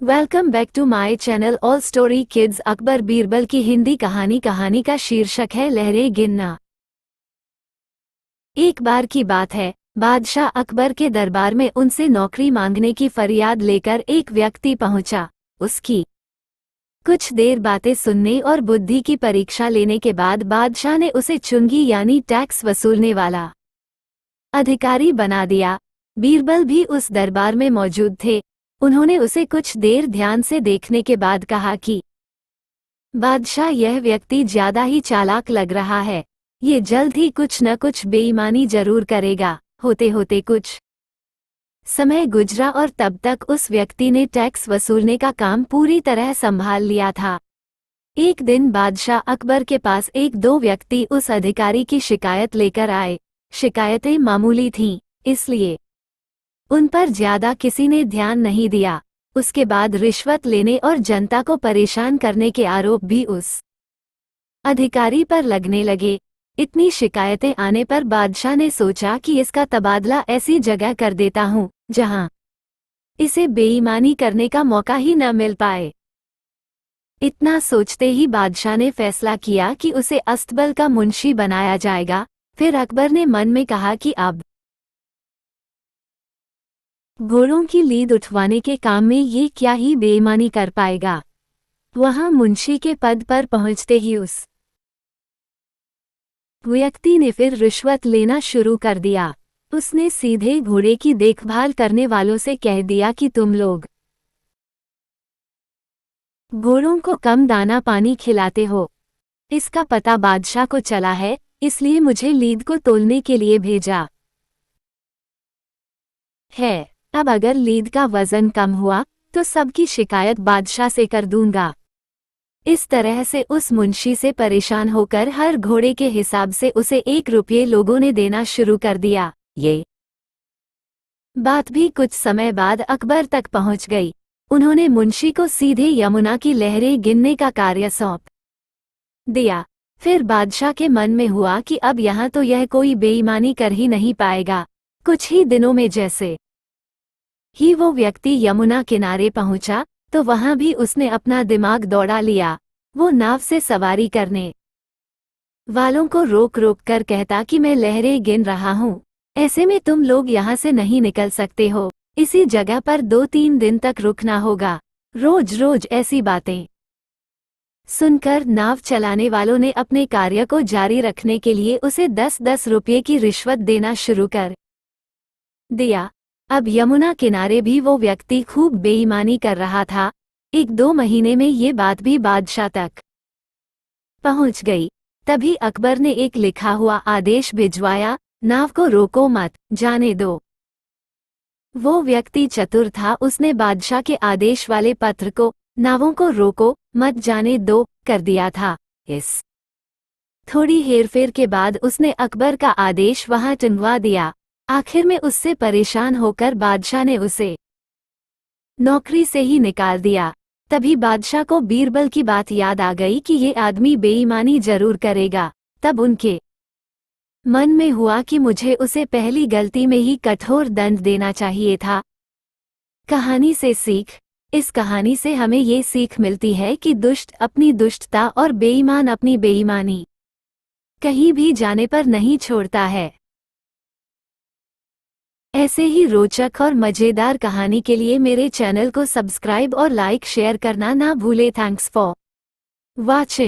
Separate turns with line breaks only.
Welcome back to my channel all story kids. Akbar Birbal की हिंदी कहानी का शीर्षक है लहरें गिनना। एक बार की बात है, बादशाह अकबर के दरबार में उनसे नौकरी मांगने की फरियाद लेकर एक व्यक्ति पहुंचा। उसकी कुछ देर बातें सुनने और बुद्धि की परीक्षा लेने के बाद बादशाह ने उसे चुंगी यानी टैक्स वसूलने वाला अधिकारी बना दिया। बीरबल भी उस दरबार में मौजूद थे। उन्होंने उसे कुछ देर ध्यान से देखने के बाद कहा कि बादशाह, यह व्यक्ति ज्यादा ही चालाक लग रहा है। ये जल्द ही कुछ न कुछ बेईमानी जरूर करेगा। होते होते कुछ समय गुजरा और तब तक उस व्यक्ति ने टैक्स वसूलने का काम पूरी तरह संभाल लिया था। एक दिन बादशाह अकबर के पास एक दो व्यक्ति उस अधिकारी की शिकायत लेकर आए। शिकायतें मामूली थीं, इसलिए उन पर ज्यादा किसी ने ध्यान नहीं दिया। उसके बाद रिश्वत लेने और जनता को परेशान करने के आरोप भी उस अधिकारी पर लगने लगे। इतनी शिकायतें आने पर बादशाह ने सोचा कि इसका तबादला ऐसी जगह कर देता हूं जहां इसे बेईमानी करने का मौका ही न मिल पाए। इतना सोचते ही बादशाह ने फैसला किया कि उसे अस्तबल का मुंशी बनाया जाएगा। फिर अकबर ने मन में कहा कि अब घोड़ों की लीद उठवाने के काम में ये क्या ही बेईमानी कर पाएगा। वहां मुंशी के पद पर पहुंचते ही उस व्यक्ति ने फिर रिश्वत लेना शुरू कर दिया। उसने सीधे घोड़े की देखभाल करने वालों से कह दिया कि तुम लोग घोड़ों को कम दाना पानी खिलाते हो। इसका पता बादशाह को चला है, इसलिए मुझे लीद को तोलने के लिए भेजा है। अब अगर लीद का वजन कम हुआ तो सबकी शिकायत बादशाह से कर दूंगा। इस तरह से उस मुंशी से परेशान होकर हर घोड़े के हिसाब से उसे 1 रुपये लोगों ने देना शुरू कर दिया। ये बात भी कुछ समय बाद अकबर तक पहुंच गई। उन्होंने मुंशी को सीधे यमुना की लहरें गिनने का कार्य सौंप दिया। फिर बादशाह के मन में हुआ कि अब यहाँ तो यह कोई बेईमानी कर ही नहीं पाएगा। कुछ ही दिनों में जैसे ही वो व्यक्ति यमुना किनारे पहुंचा तो वहां भी उसने अपना दिमाग दौड़ा लिया। वो नाव से सवारी करने वालों को रोक रोक कर कहता कि मैं लहरें गिन रहा हूँ, ऐसे में तुम लोग यहाँ से नहीं निकल सकते हो। इसी जगह पर 2-3 दिन तक रुकना होगा। रोज रोज ऐसी बातें सुनकर नाव चलाने वालों ने अपने कार्य को जारी रखने के लिए उसे 10-10 रुपये की रिश्वत देना शुरू कर दिया। अब यमुना किनारे भी वो व्यक्ति खूब बेईमानी कर रहा था। 1-2 महीने में ये बात भी बादशाह तक पहुंच गई। तभी अकबर ने एक लिखा हुआ आदेश भिजवाया, नाव को रोको मत, जाने दो। वो व्यक्ति चतुर था। उसने बादशाह के आदेश वाले पत्र को नावों को रोको मत जाने दो कर दिया था। इस थोड़ी हेरफेर के बाद उसने अकबर का आदेश वहां टंगवा दिया। आखिर में उससे परेशान होकर बादशाह ने उसे नौकरी से ही निकाल दिया। तभी बादशाह को बीरबल की बात याद आ गई कि ये आदमी बेईमानी जरूर करेगा। तब उनके मन में हुआ कि मुझे उसे पहली गलती में ही कठोर दंड देना चाहिए था। कहानी से सीख। इस कहानी से हमें ये सीख मिलती है कि दुष्ट अपनी दुष्टता और बेईमान अपनी बेईमानी कहीं भी जाने पर नहीं छोड़ता है। ऐसे ही रोचक और मजेदार कहानी के लिए मेरे चैनल को सब्सक्राइब और लाइक शेयर करना ना भूले। Thanks for watching.